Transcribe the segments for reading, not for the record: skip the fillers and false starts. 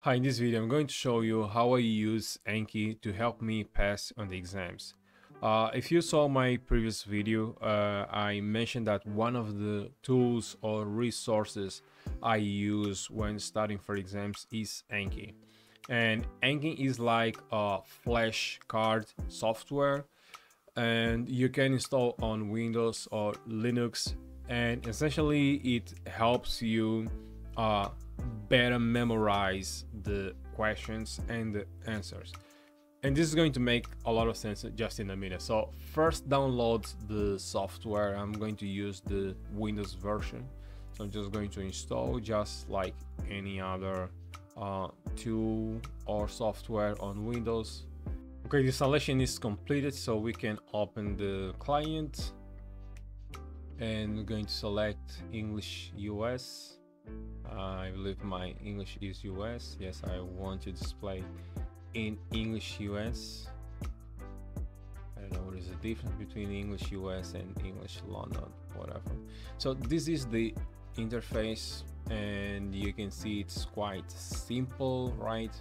Hi, in this video I'm going to show you how I use Anki to help me pass on the exams. If you saw my previous video, I mentioned that one of the tools or resources I use when studying for exams is Anki. And Anki is like a flashcard software, and you can install on Windows or Linux, and essentially it helps you uh, better memorize the questions and the answers. And this is going to make a lot of sense just in a minute. So first, download the software. I'm going to use the Windows version, so I'm just going to install just like any other tool or software on Windows. Okay, the installation is completed, so we can open the client, and we're going to select English US. I believe my English is US. Yes, I want to display in English US. I don't know what is the difference between English US and English London, whatever. So this is the interface, and you can see it's quite simple, right?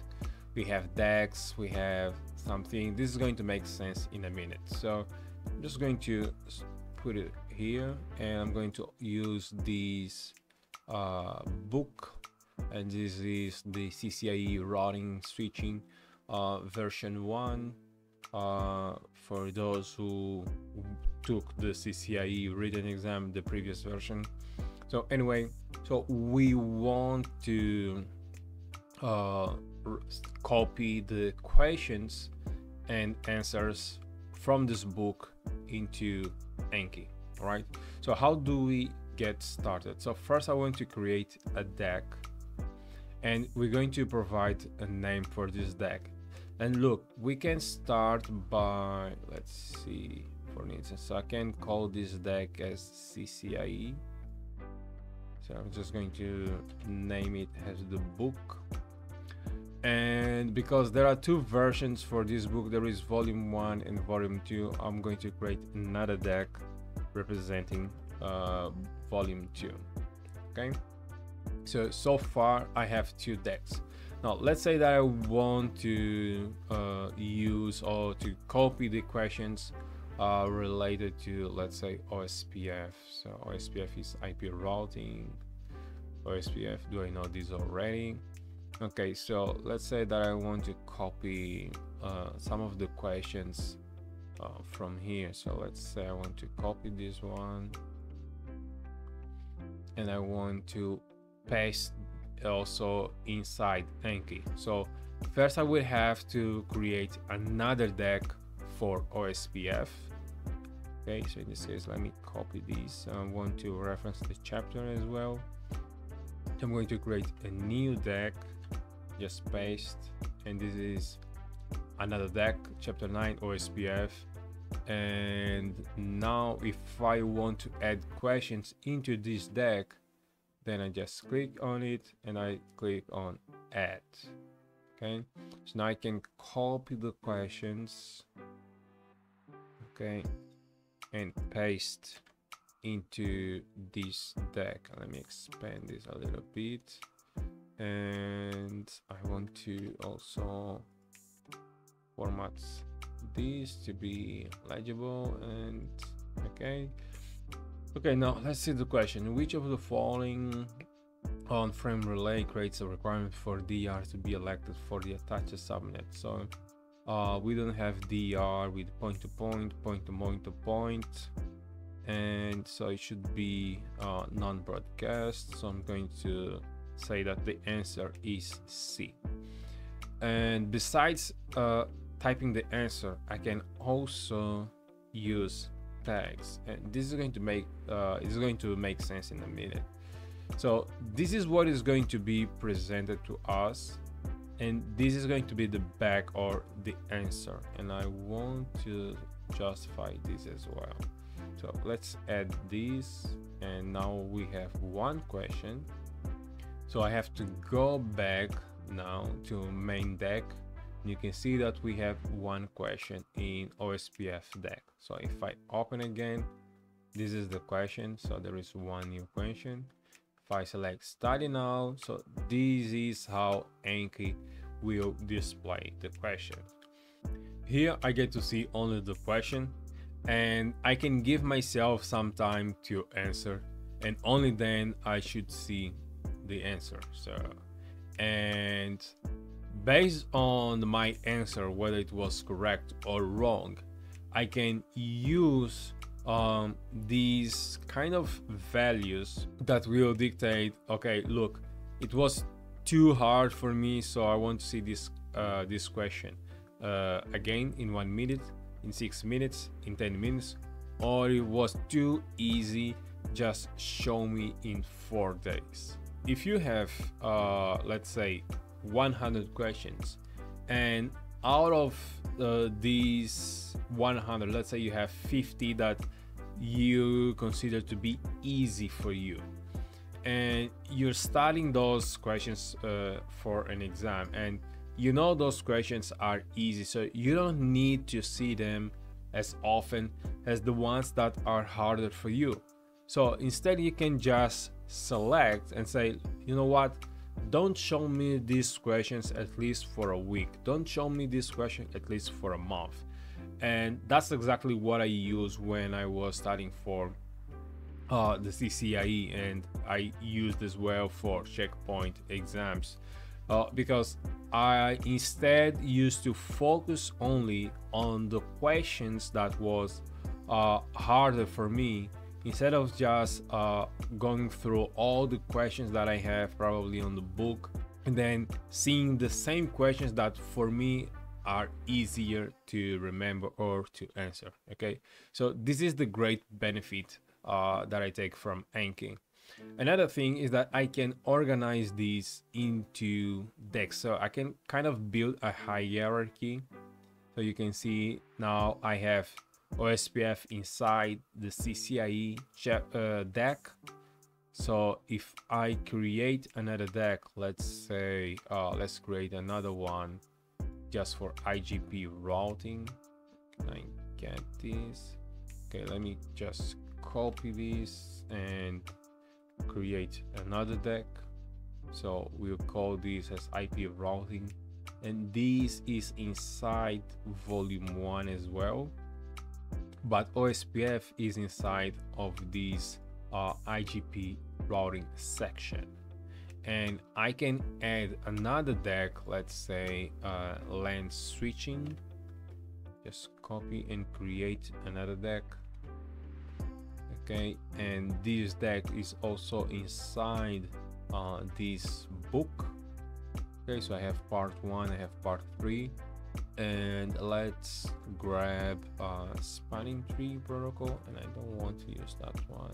We have decks, we have something. This is going to make sense in a minute. So I'm just going to put it here, and I'm going to use this book, and this is the CCIE routing switching version 1 for those who took the CCIE written exam, the previous version. So anyway, so we want to copy the questions and answers from this book into Anki, right? So how do we get started? So first I want to create a deck, and we're going to provide a name for this deck. And look, we can start by, let's see, for instance, so I can call this deck as CCIE. So I'm just going to name it as the book. And because there are two versions for this book, there is volume 1 and volume 2, I'm going to create another deck representing volume 2. Okay, so far I have two decks. Now let's say that I want to use or to copy the questions related to, let's say, OSPF. So OSPF is IP routing. OSPF, do I know this already? Okay, so let's say that I want to copy some of the questions from here. So let's say I want to copy this one, and I want to paste also inside Anki. So first I will have to create another deck for OSPF. Okay, so in this case, let me copy this. I want to reference the chapter as well. I'm going to create a new deck, just paste, and this is another deck, chapter 9 OSPF. And now if I want to add questions into this deck, then I just click on it and I click on add. Okay, so now I can copy the questions, okay, and paste into this deck. Let me expand this a little bit, and I want to also format this to be legible. And okay, now let's see the question. Which of the following on-frame relay creates a requirement for DR to be elected for the attached subnet? So we don't have DR with point-to-point, point-to-point, and so it should be non-broadcast. So I'm going to say that the answer is C. And besides typing the answer, I can also use tags, and this is going to make sense in a minute. So this is what is going to be presented to us, and this is going to be the back or the answer, and I want to justify this as well. So let's add this, and now we have one question. So I have to go back now to main deck. You can see that we have one question in OSPF deck. So if I open again, this is the question. So there is one new question. if I select study now, so this is how Anki will display the question. Here I get to see only the question, and I can give myself some time to answer, and only then I should see the answer. So, and based on my answer, whether it was correct or wrong, I can use these kind of values that will dictate, okay, look, it was too hard for me, so I want to see this question again in 1 minute, in 6 minutes, in 10 minutes, or it was too easy, just show me in 4 days. If you have let's say 100 questions, and out of these 100, let's say you have 50 that you consider to be easy for you, and you're studying those questions for an exam, and you know those questions are easy, so you don't need to see them as often as the ones that are harder for you. So instead you can just select and say, you know what, don't show me these questions at least for a week, don't show me this question at least for a month. And that's exactly what I used when I was studying for the CCIE, and I used as well for checkpoint exams, because I instead used to focus only on the questions that was harder for me, instead of just going through all the questions that I have probably on the book, and then seeing the same questions that for me are easier to remember or to answer. Okay, so this is the great benefit that I take from Anki. Another thing is that I can organize these into decks, so I can kind of build a hierarchy. So you can see now I have OSPF inside the CCIE deck. So if I create another deck, let's say let's create another one just for IGP routing. Can I get this? Okay, let me just copy this and create another deck. So we'll call this as IP routing, and this is inside volume 1 as well, but OSPF is inside of this IGP routing section. And I can add another deck, let's say LAN switching. Just copy and create another deck. Okay, and this deck is also inside this book. Okay, so I have part 1, I have part 3, and let's grab spanning tree protocol, and I don't want to use that one.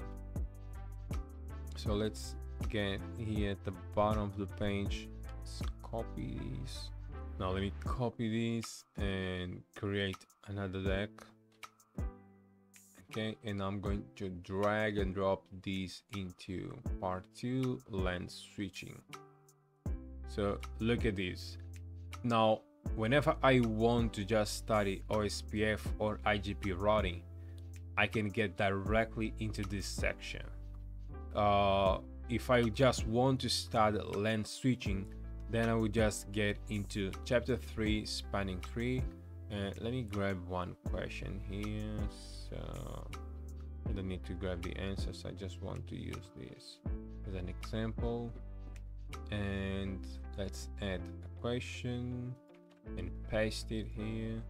So let's get here at the bottom of the page. Let's copy these. Now let me copy this and create another deck. Okay, and I'm going to drag and drop these into part 2, LAN switching. So look at this. Now whenever I want to just study OSPF or IGP routing, I can get directly into this section. If I just want to start LAN switching, then I would just get into chapter 3, spanning tree. And let me grab one question here. So I don't need to grab the answers, I just want to use this as an example. And let's add a question and paste it here,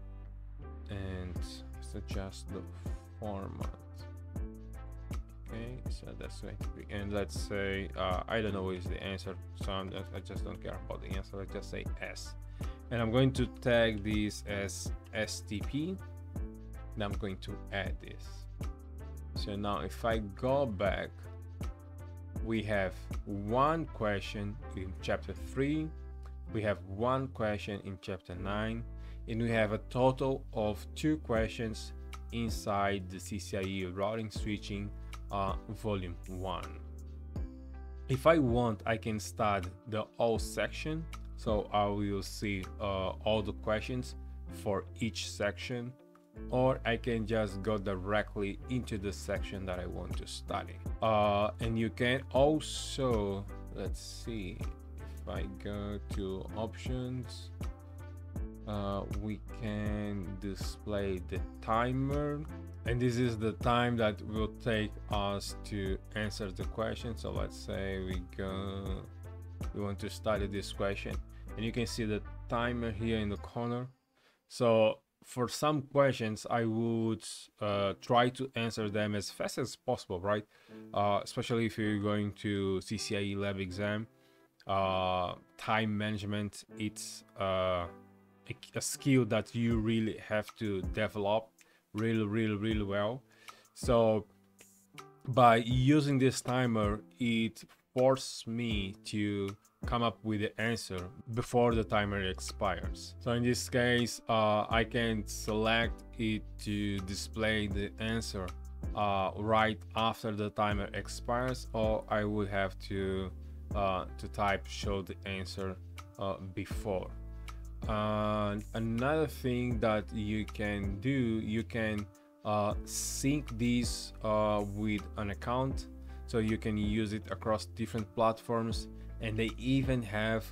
and let's adjust the format. Okay, so that's going to be, and let's say I don't know what is the answer, so I just don't care about the answer. Let's just say S, and I'm going to tag this as STP, and I'm going to add this. So now if I go back, we have one question in chapter 3, we have one question in chapter 9, and we have a total of 2 questions inside the CCIE routing switching volume 1. If I want, I can start the all section, so I will see all the questions for each section, or I can just go directly into the section that I want to study. And you can also, let's see, if I go to options, we can display the timer, and this is the time that will take us to answer the question. So let's say we want to study this question, and you can see the timer here in the corner. So for some questions, I would try to answer them as fast as possible, right? Especially if you're going to CCIE lab exam. Time management, it's a skill that you really have to develop really well. So by using this timer, it forced me to come up with the answer before the timer expires. So in this case, I can select it to display the answer right after the timer expires, or I would have to type show the answer before. Another thing that you can do, you can sync these with an account, so you can use it across different platforms, and they even have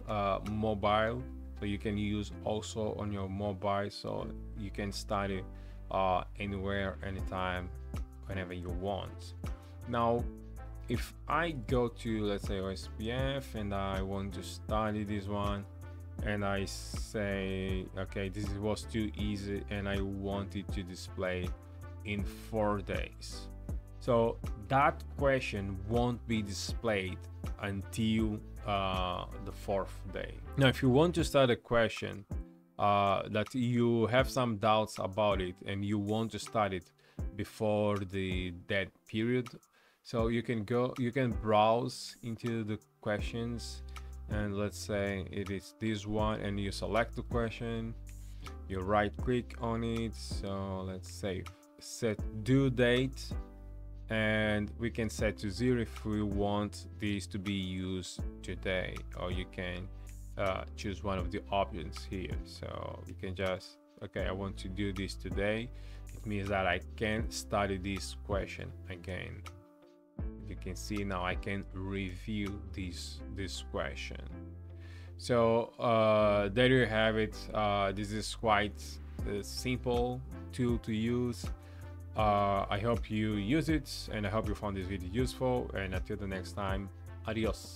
mobile, so you can use also on your mobile, so you can study anywhere, anytime, whenever you want. Now if I go to, let's say, OSPF, and I want to study this one, and I say, okay, this was too easy and I want it to display in 4 days, so that question won't be displayed until the 4th day. Now if you want to start a question that you have some doubts about it and you want to start it before the dead period, so you can browse into the questions, and let's say it is this one, and you select the question, you right click on it, so let's say set due date, and we can set to 0 if we want this to be used today, or you can choose one of the options here. So you can just, okay, I want to do this today. It means that I can study this question again. You can see now I can review this question. So there you have it. This is quite a simple tool to use. I hope you use it, and I hope you found this video useful, and until the next time, adios.